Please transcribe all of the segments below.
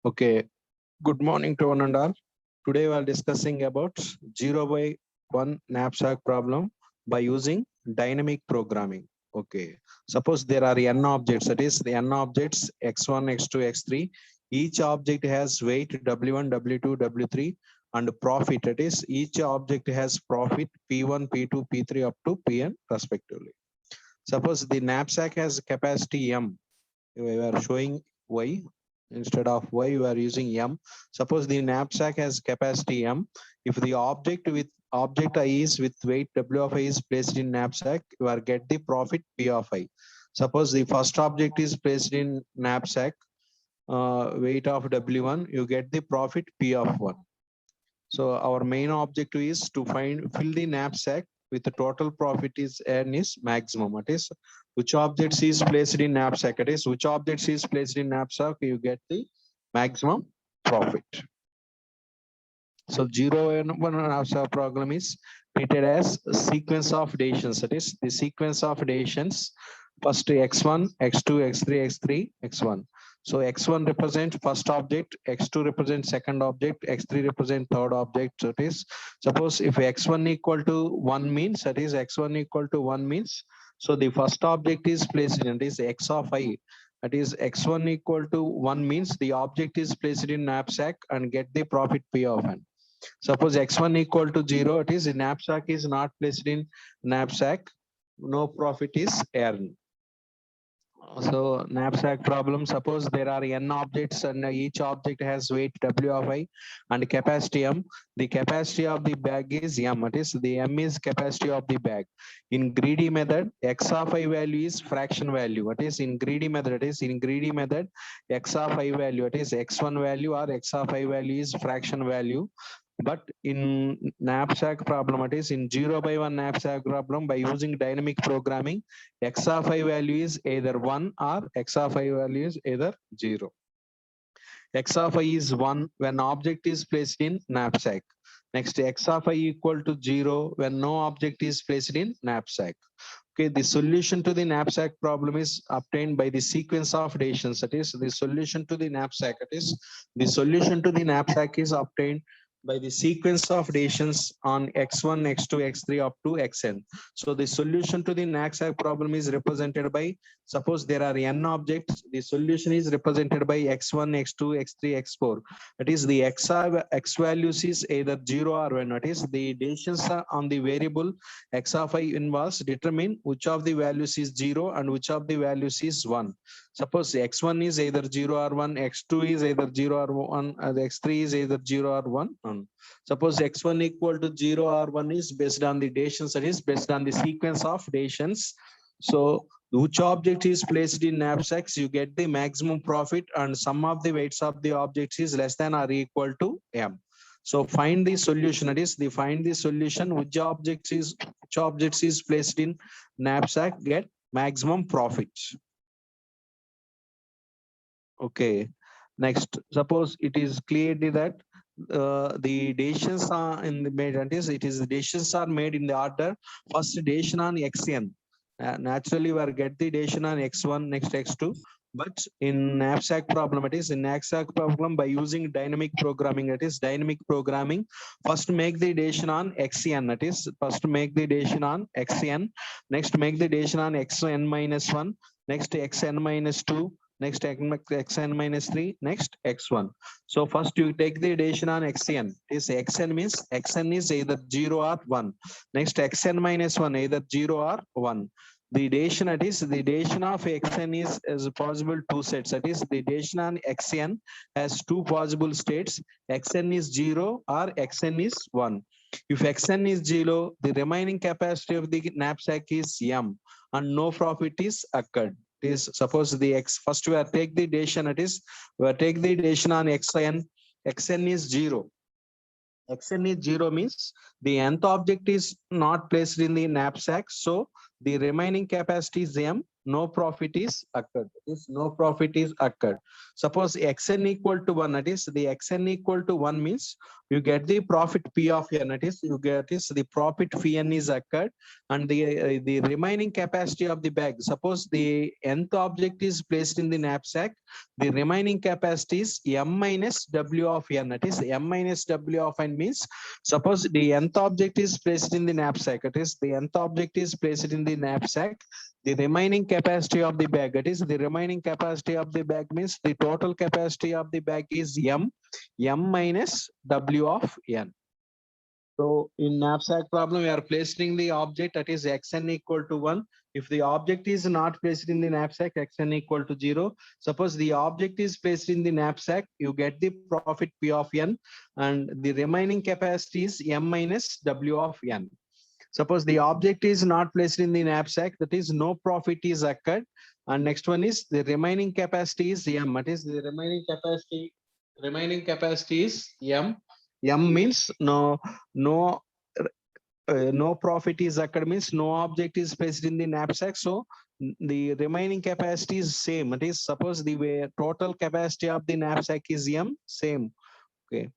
Okay, good morning to one and all. Today we are discussing about 0 by 1 knapsack problem by using dynamic programming. Okay, suppose there are n objects, that is the n objects x1, x2, x3. Each object has weight w1, w2, w3 and profit, that is each object has profit p1, p2, p3 up to pn respectively. Suppose the knapsack has capacity m, we are showing y. Instead of y, you are using m. Suppose the knapsack has capacity m. If the object I is with weight w of I is placed in knapsack, you are get the profit p of I. Suppose the first object is placed in knapsack, weight of w1, you get the profit p of 1. So our main objective is to fill the knapsack with the total profit is n is maximum. It is which objects is placed in knapsack. It is which objects is placed in knapsack, you get the maximum profit. So 0 and 1 knapsack problem is treated as a sequence of decisions. That is the sequence of decisions. First x1, x2, x3, x3, x1. So x1 represents first object, x2 represents second object, x3 represents third object. So it is, suppose if x1 equal to 1 means, that is x1 equal to 1 means, so the first object is placed in, it is x of I. That is x1 equal to 1 means the object is placed in knapsack and get the profit p of n. Suppose x1 equal to 0, it is knapsack is not placed in knapsack, no profit is earned. So knapsack problem, suppose there are n objects and each object has weight w of I and capacity m. The capacity of the bag is m, it is the m is capacity of the bag. In greedy method, x of I value is fraction value. It is in greedy method, x of I value, it is x1 value or x of I value is fraction value. But in knapsack problem, it is in 0 by 1 knapsack problem by using dynamic programming, x of I value is either 1 or x of I value is either 0. X of I is 1 when object is placed in knapsack. Next, x of I equal to 0 when no object is placed in knapsack. Okay, the solution to the knapsack problem is obtained by the sequence of decisions. That is, the solution to the knapsack. It is the solution to the knapsack is obtained by the sequence of decisions on x1, x2, x3 up to xn. So the solution to the knapsack problem is represented by, suppose there are n objects, the solution is represented by x1, x2, x3, x4. That is the x values is either 0 or 1. That is the decisions on the variable x of I involves determine which of the values is 0 and which of the values is 1. Suppose x1 is either 0 or 1, x2 is either 0 or 1, and x3 is either 0 or 1. Suppose x1 equal to 0 or 1 is based on the decisions, that is based on the sequence of decisions. So which object is placed in knapsacks, you get the maximum profit and sum of the weights of the objects is less than or equal to m. So find the solution, that is the find the solution which objects is placed in knapsack get maximum profit. Okay, next, suppose it is clearly that the decisions are in the made, that is it is the decisions are made in the order first decision on xn. Naturally we are get the decision on x1, next x2. But in knapsack problem, it is in knapsack problem by using dynamic programming, it is dynamic programming, first make the decision on xn, that is first make the decision on xn, next make the decision on xn minus 1, next xn minus 2, next xn minus 3, next x1. So first you take the decision on xn. This xn means xn is either 0 or 1. Next xn minus 1 either 0 or 1. The decision, that is the decision of xn is possible two sets. That is the decision on xn has two possible states. Xn is 0 or xn is 1. If xn is 0, the remaining capacity of the knapsack is m and no profit is occurred. Is suppose the x first we are take the decision, it is we are take the decision on xn is 0. Xn is 0 means the nth object is not placed in the knapsack, so the remaining capacity is M, no profit is occurred. This no profit is occurred. Suppose xn equal to 1, that is the xn equal to 1 means you get the profit P of n, that is you get this the profit phi n is occurred, and the remaining capacity of the bag. Suppose the nth object is placed in the knapsack, the remaining capacity is M minus W of n, that is M minus W of n means suppose the nth object is placed in the knapsack, it is the nth object is placed in the knapsack, the remaining capacity of the bag, it is the remaining capacity of the bag means the total capacity of the bag is M minus W of n. So in knapsack problem, we are placing the object, that is xn equal to 1. If the object is not placed in the knapsack, xn equal to 0. Suppose the object is placed in the knapsack, you get the profit P of n, and the remaining capacity is M minus W of n. Suppose the object is not placed in the knapsack, that is no profit is occurred. And next one is the remaining capacity is M, that is the remaining capacity is M. M means no profit is occurred means no object is placed in the knapsack, so the remaining capacity is same. It is suppose the total capacity of the knapsack is M, same. Okay.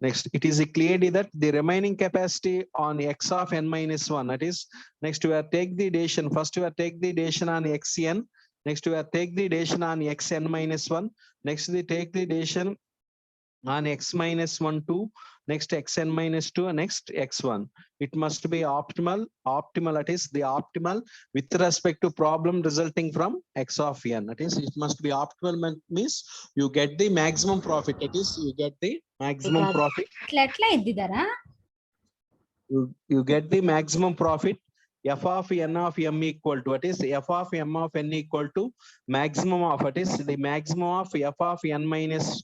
Next, it is clearly that the remaining capacity on x of n minus 1, that is, next we are take the decision. First we are take the decision on xn. Next we are take the decision on xn minus 1. Next we take the decision on x minus 1, 2. Next xn minus 2, next x1. It must be optimal. That is the optimal with respect to problem resulting from x of n. That is, it must be optimal means you get the maximum profit. That is, you get the maximum profit. You get the maximum profit. F of n of m equal to, what is f of m of n equal to maximum of, what is the maximum of f of n minus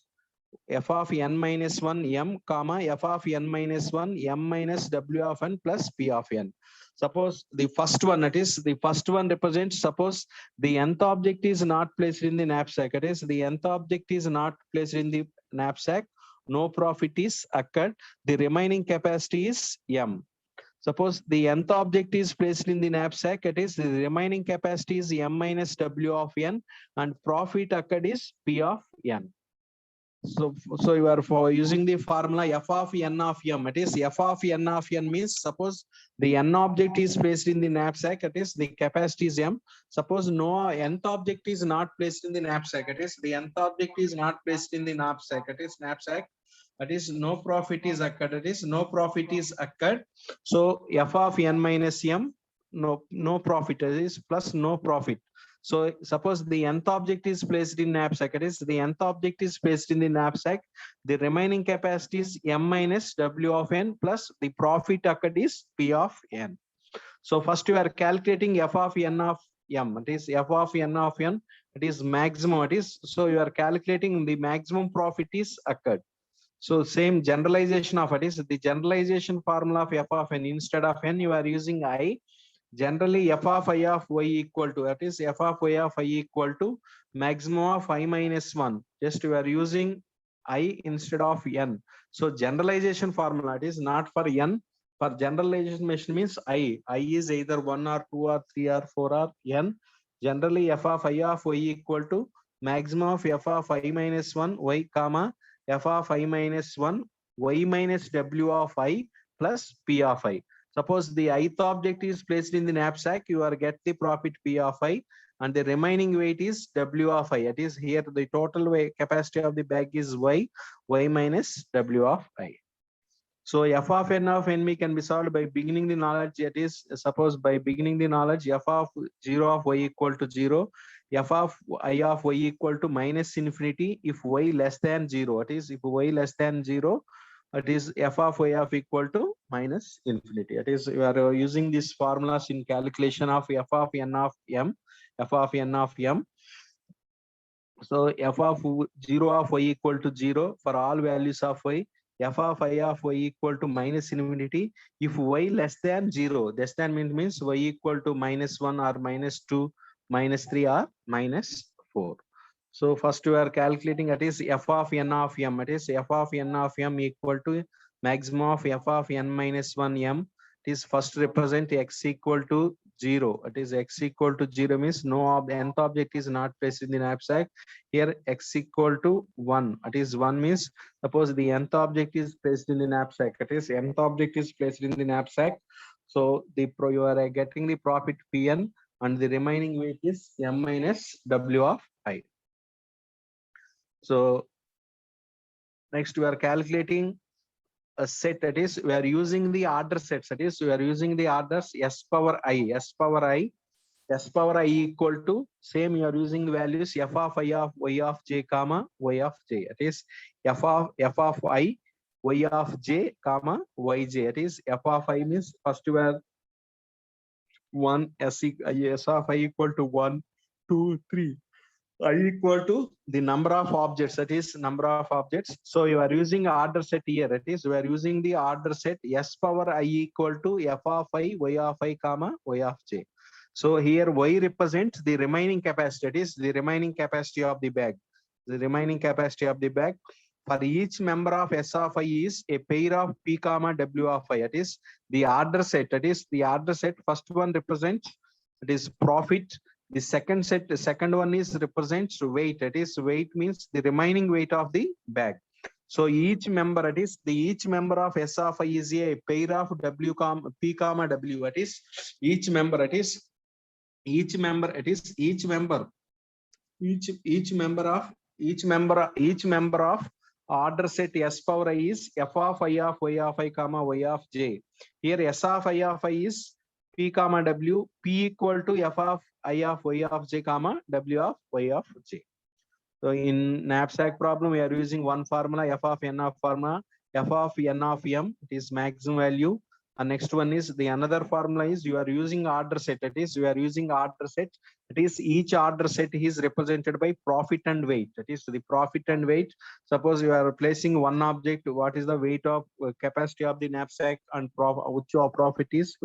1 m comma f of n minus 1 m minus W of n plus P of n. Suppose the first one, that is the first one represents, suppose the nth object is not placed in the knapsack, that is the nth object is not placed in the knapsack, no profit is occurred, the remaining capacity is M. Suppose the nth object is placed in the knapsack, it is the remaining capacity is M minus W of n, and profit occurred is P of n. So you are for using the formula f of n of m. It is f of n of n means suppose the n object is placed in the knapsack, it is the capacity is m. Suppose no nth object is not placed in the knapsack, it is the nth object is not placed in the knapsack, it is knapsack. That is no profit is occurred. It is no profit is occurred. So f of n minus m, no profit, it is plus no profit. So suppose the nth object is placed in knapsack, it is the nth object is placed in the knapsack, the remaining capacity is M minus W of n plus the profit occurred is P of n. So first you are calculating f of n of m, it is f of n of n, it is maximum, it is, so you are calculating the maximum profit is occurred. So same generalization of it is the generalization formula of f of n, instead of n you are using I. Generally f of I of y equal to, that is f of y of I equal to maximum of I minus 1. Just you are using I instead of n. So generalization formula, it is not for n. For generalization means I is either 1 or 2 or 3 or 4 or n. Generally f of I of y equal to maximum of f of I minus 1 y comma f of I minus 1 y minus W of I plus P of I. Suppose the ith object is placed in the knapsack, you are get the profit P of I, and the remaining weight is W of I. It is here the total weight capacity of the bag is y minus W of I. So f of n of n can be solved by beginning the knowledge. It is suppose by beginning the knowledge f of 0 of y equal to 0, f of I of y equal to minus infinity if y less than 0. It is if y less than 0, it is f of y of equal to minus infinity. It is you are using these formulas in calculation of f of n of m, f of n of m. So f of 0 of y equal to 0 for all values of y, f of I of y equal to minus infinity if y less than 0. Less than means y equal to minus 1 or minus 2, minus 3 or minus 4. So first we are calculating, that is f of n of m. It is f of n of m equal to maximum of f of n minus 1 m It is first represent x equal to 0. It is x equal to 0 means no nth object is not placed in the knapsack. Here x equal to 1. It is 1 means suppose the nth object is placed in the knapsack. It is nth object is placed in the knapsack. So you are getting the profit Pn and the remaining weight is m minus w of I. So next we are calculating a set, that is we are using the order sets, that is we are using the orders s power i equal to same, you are using the values f of I of y of j comma y of j, that is f of I y of j comma yj, that is f of I means first we are 1 s of I equal to 1 2 3, I equal to the number of objects, that is number of objects. So you are using order set here, that is we are using the order set s power I equal to f of I y of I comma y of j. So here y represents the remaining capacity, that is the remaining capacity of the bag. The remaining capacity of the bag for each member of S of I is a pair of P comma W of I. That is the order set, that is the order set. First one represents, it is profit. The second set, the second one is represents weight. That is weight means the remaining weight of the bag. So each member, it is the each member of S of I is a pair of W comma P comma W. That is each member, it is each member, it is each member of order set S power I is f of I of y of I comma y of j. Here S of I of I is P comma W, P equal to f of I of y of j comma W of y of j. So in knapsack problem, we are using one formula, f of n of formula, f of n of m, it is maximum value. And next one is the another formula is you are using order set, it is you are using order set. It is each order set is represented by profit and weight. That is the profit and weight. Suppose you are placing one object, what is the weight of capacity of the knapsack and which your profit is.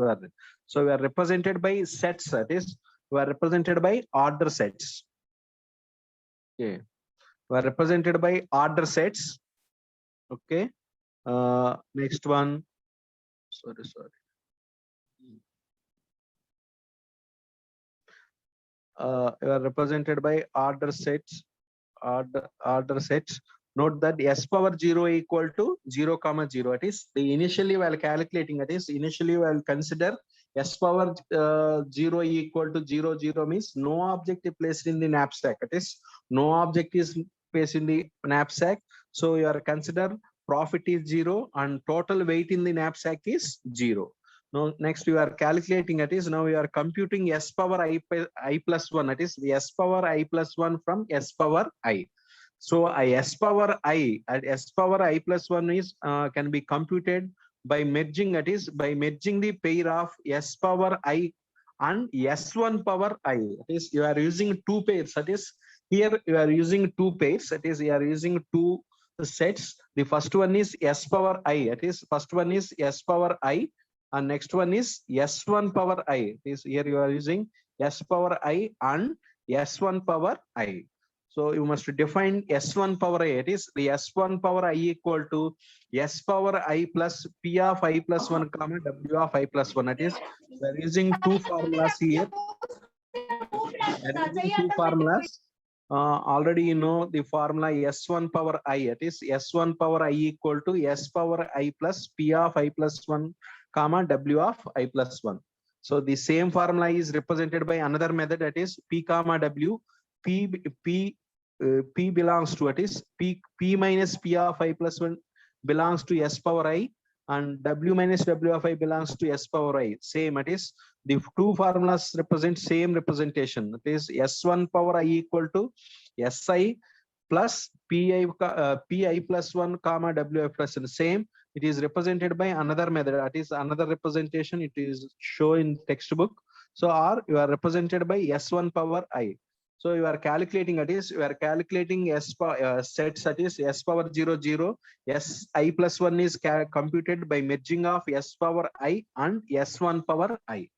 So we are represented by sets, that is we are represented by order sets. Okay, we are represented by order sets. Okay, next one. Sorry. You are represented by order sets. Order sets. Note that s power 0 equal to 0 comma 0. It is the initially while calculating. It is initially while consider s power 0 equal to 0 0 means no object is placed in the knapsack. It is no object is placed in the knapsack. So you are consider profit is 0 and total weight in the knapsack is 0. Now next we are calculating, it is now we are computing s power I plus 1, that is the s power I plus 1 from s power I. So s power I at s power I plus 1 is can be computed by merging, that is by merging the pair of s power I and s1 power I. That is you are using two pairs, that is here you are using two pairs, that is you are using two sets. The first one is s power I, that is first one is s power I and next one is s1 power I. This here you are using s power I and s1 power I. So you must define s1 power I. It is the s1 power I equal to s power I plus p of I plus 1 comma w of I plus 1. That is we are using two formulas here. We are using two formulas. Already you know the formula s1 power I. It is s1 power I equal to s power I plus p of I plus 1 comma w of I plus 1. So the same formula is represented by another method, that is p comma w. P belongs to, it is p minus p of I plus 1 belongs to s power I and w minus w of I belongs to s power I. Same, it is the two formulas represent same representation. It is s1 power I equal to si plus pi plus 1 comma w plus 1. Same, it is represented by another method, that is another representation, it is shown in textbook. So or you are represented by s1 power I. So you are calculating, it is you are calculating sets, that is s power 0 0, s I plus 1 is computed by merging of s power I and s1 power I.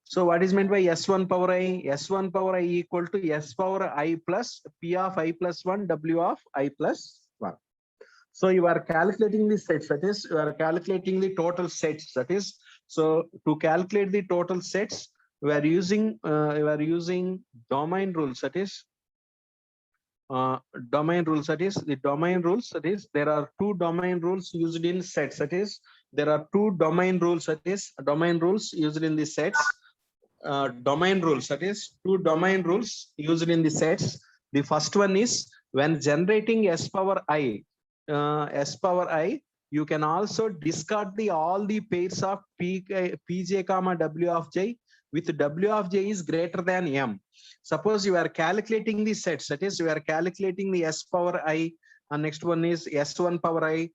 So what is meant by s1 power I? S1 power I equal to s power I plus p of I plus 1 w of I plus 1. So you are calculating the sets, that is you are calculating the total sets, that is So to calculate the total sets, we are using domain rules. That is domain rules. That is the domain rules. That is there are two domain rules used in sets. That is there are two domain rules. That is domain rules used in the sets. Domain rules. That is two domain rules used in the sets. The first one is when generating s power I, you can also discard the all the pairs of pj comma w of j with w of j is greater than m. Suppose you are calculating the sets, that is you are calculating the s power I, and next one is s1 power I.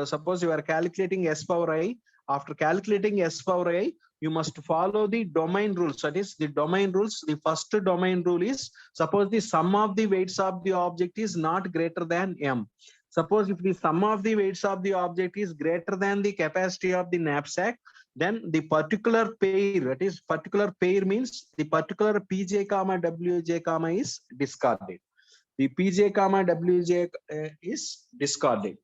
Suppose you are calculating s power I. After calculating s power I, you must follow the domain rules. That is the domain rules. The first domain rule is, suppose the sum of the weights of the object is not greater than m. Suppose if the sum of the weights of the object is greater than the capacity of the knapsack, then the particular pair, that is particular pair means the particular pj comma wj comma is discarded. The pj comma wj is discarded.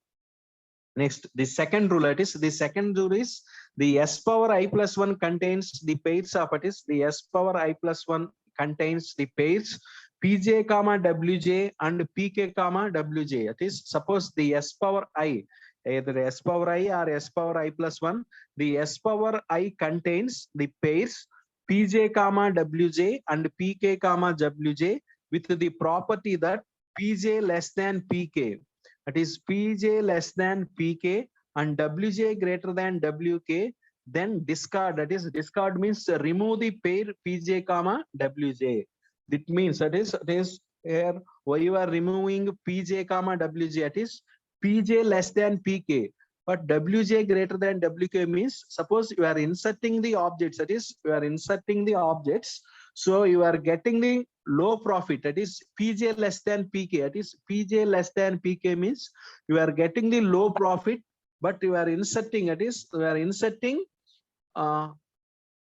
Next, the second rule, that is the second rule is the s power I plus 1 contains the pairs of, it is the s power I plus 1 contains the pairs pj comma wj and pk comma wj. It is suppose the s power I, either s power I or s power I plus 1, the s power I contains the pairs pj comma wj and pk comma wj with the property that pj less than pk. That is pj less than pk and wj greater than wk, then discard. That is discard means remove the pair pj comma wj. That means that is here why you are removing pj comma wj, that is pj less than pk but wj greater than wk means, suppose you are inserting the objects, that is you are inserting the objects, so you are getting the low profit, that is pj less than pk. That is pj less than pk means you are getting the low profit, but you are inserting, that is you are inserting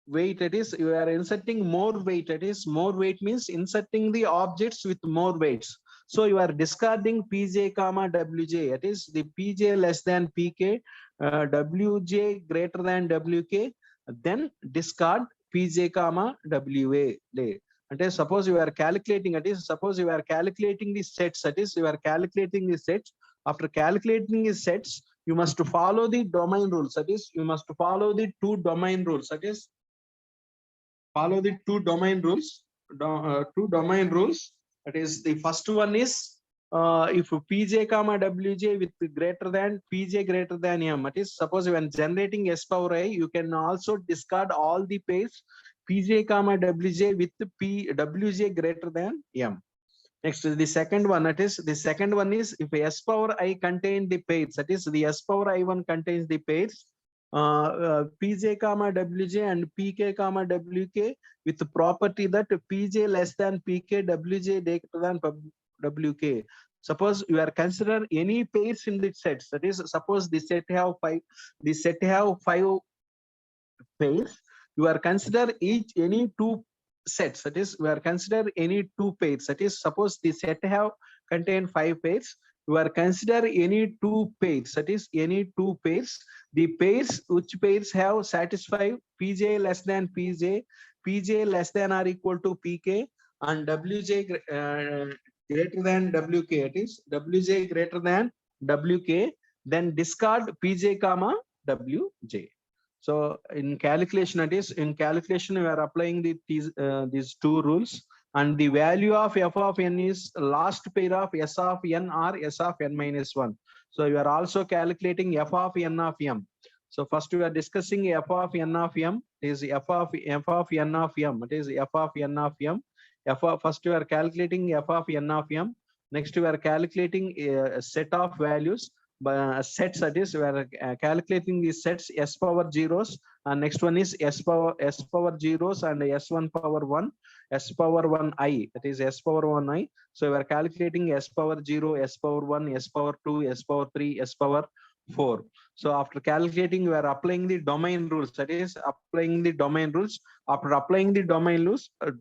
weight, that is you are inserting more weight, that is more weight means inserting the objects with more weights. So you are discarding pj comma wj, that is the pj less than pk, wj greater than wk, then discard pj comma wa. And suppose you are calculating, that is suppose you are calculating the sets, that is you are calculating the sets. After calculating the sets, you must follow the domain rules, that is you must follow the two domain rules, that is follow the two domain rules. That is the first one is if pj comma wj with greater than pj greater than m, that is suppose when generating s power I, you can also discard all the pairs pj comma wj with wj greater than m. Next is the second one, that is the second one is if s power I contain the pairs, that is the s power I1 contains the pairs pj comma wj and pk comma wk with the property that pj less than pk, wj greater than wk. Suppose you are consider any pairs in the sets, that is suppose the set have five pairs, you are consider each any two sets, that is we are consider any two pairs, that is suppose the set have contain 5 pairs, you are consider any two pairs, that is any two pairs, the pairs which pairs have satisfied pj less than pj less than or equal to pk and wj greater than wk, it is wj greater than wk, then discard pj comma wj. So in calculation, that is in calculation we are applying these two rules, and the value of f of n is last pair of s of n or s of n minus 1. So you are also calculating f of n of m. So first we are discussing f of n of m is f of n of m. It is f of n of m. First you are calculating f of n of m. Next we are calculating a set of values. Sets, that is we are calculating the sets s power zeros, and next one is s power zeros and s1 power 1, s power 1 I, that is s power 1 I. So we are calculating s power 0, s power 1, s power 2, s power 3, s power 4. So after calculating, we are applying the domain rules, that is applying the domain rules. After applying the domain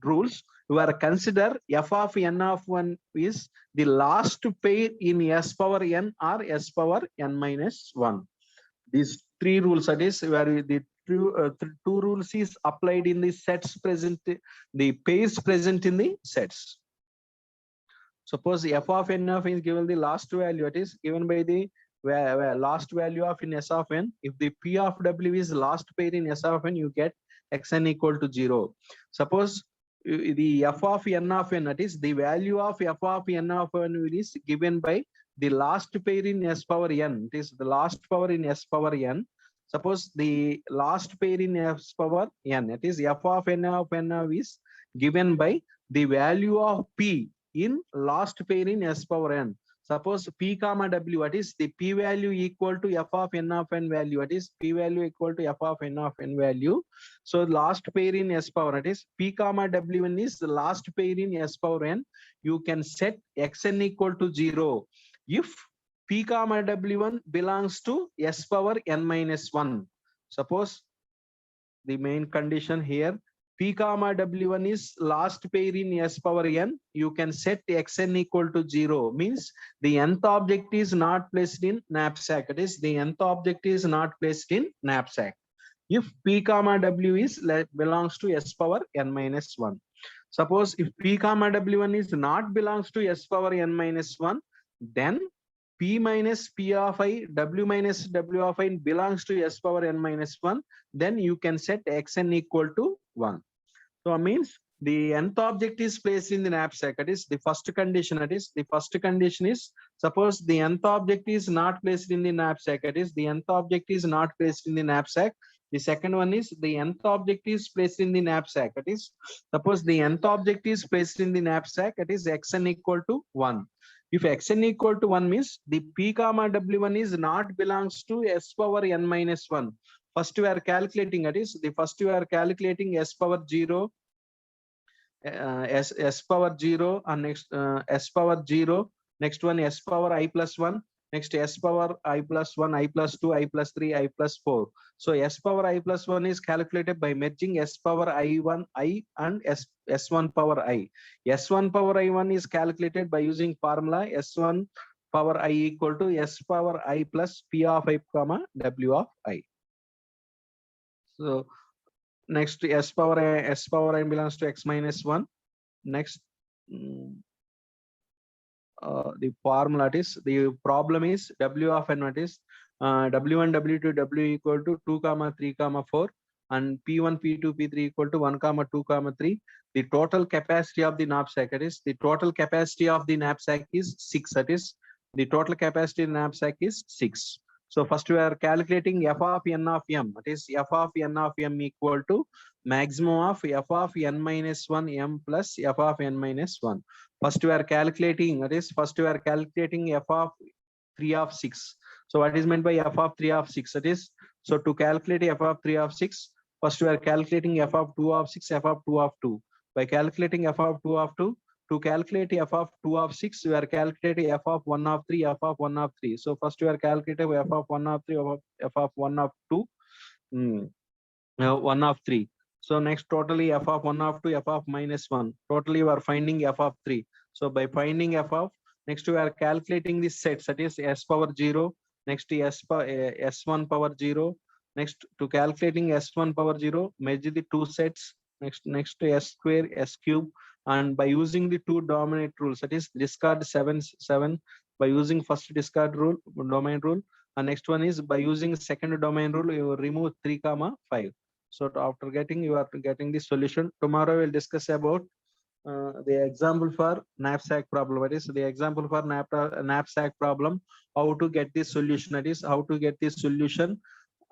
rules, we are consider f of n of 1 is the last pair in s power n or s power n minus 1. These three rules, that is where the two rules is applied in the sets present, the pairs present in the sets. Suppose f of n of n is given the last value, it is given by the last value of in s of n. If the p of w is last pair in s of n, you get xn equal to 0. Suppose the f of n of n, that is the value of f of n of n is given by the last pair in s power n. It is the last power in s power n. Suppose the last pair in s power n, it is f of n is given by the value of p in last pair in s power n. Suppose p comma w, what is the p value equal to f of n value, what is p value equal to f of n value. So last pair in s power, that is p comma w1 is the last pair in s power n. You can set xn equal to 0 if p comma w1 belongs to s power n minus 1. Suppose the main condition here, p comma w1 is last pair in s power n, you can set xn equal to 0, means the nth object is not placed in knapsack, it is the nth object is not placed in knapsack if p comma w is belongs to s power n minus 1. Suppose if p comma w1 is not belongs to s power n minus 1, then p minus p of I, w minus w of I belongs to s power n minus 1, then you can set xn equal to 1. So means the nth object is placed in the knapsack. That is the first condition. That is the first condition is, suppose the nth object is not placed in the knapsack. That is the nth object is not placed in the knapsack. The second one is the nth object is placed in the knapsack. That is, suppose the nth object is placed in the knapsack. That is xn equal to 1. If xn equal to 1 means the p comma w1 is not belongs to s power n minus 1. First we are calculating, that is the first we are calculating s power 0, s power 0, and next s power 0, next one s power I plus 1, next s power I plus 1, I plus 2, I plus 3, I plus 4. So s power I plus 1 is calculated by merging s power I1 I and s1 power I. S1 power I1 is calculated by using formula s1 power I equal to s power I plus p of I comma w of I. So next s power I belongs to x minus 1. Next the formula is, the problem is w of n, what is w1 w2 w equal to 2 comma 3 comma 4 and p1 p2 p3 equal to 1 comma 2 comma 3. The total capacity of the knapsack, that is the total capacity of the knapsack is 6, that is the total capacity in knapsack is 6. So first we are calculating f of n of m, that is f of n of m equal to maximum of f of n minus 1 m plus f of n minus 1. First we are calculating, that is first we are calculating f of 3 of 6. So what is meant by f of 3 of 6? That is, so to calculate f of 3 of 6, first we are calculating f of 2 of 6, f of 2 of 2. By calculating f of 2 of 2, to calculate f of 2 of 6, we are calculating f of 1 of 3, f of 1 of 3. So first we are calculating f of 1 of 3, f of 1 of 2, 1 of 3. So next totally f of 1 of 2, f of minus 1. Totally we are finding f of 3. So by finding f of, next we are calculating the sets, that is s power 0, next s1 power 0. Next to calculating s1 power 0, measure the two sets, next to s square, s cube, and by using the two dominant rules, that is discard 7 by using first discard rule, domain rule, and next one is by using second domain rule, you remove 3 comma 5. So after getting, you are getting the solution. Tomorrow we'll discuss about the example for knapsack problem. That is the example for knapsack problem, how to get this solution, that is how to get this solution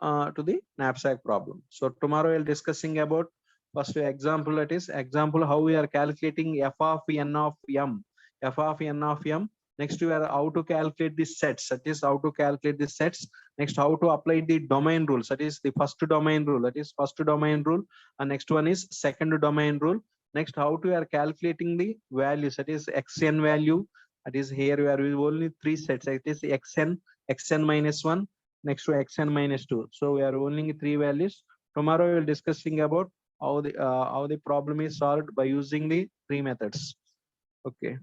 to the knapsack problem. So tomorrow we'll discussing about first example, that is example how we are calculating f of n of m, f of n of m. Next we are how to calculate the sets, that is how to calculate the sets. Next how to apply the domain rules, that is the first domain rule, that is first domain rule, and next one is second domain rule. Next how to are calculating the values, that is xn value, that is here we are only 3 sets, it is xn, xn minus 1, next to xn minus 2. So we are only 3 values. Tomorrow we will discussing about how the problem is solved by using the 3 methods. Okay.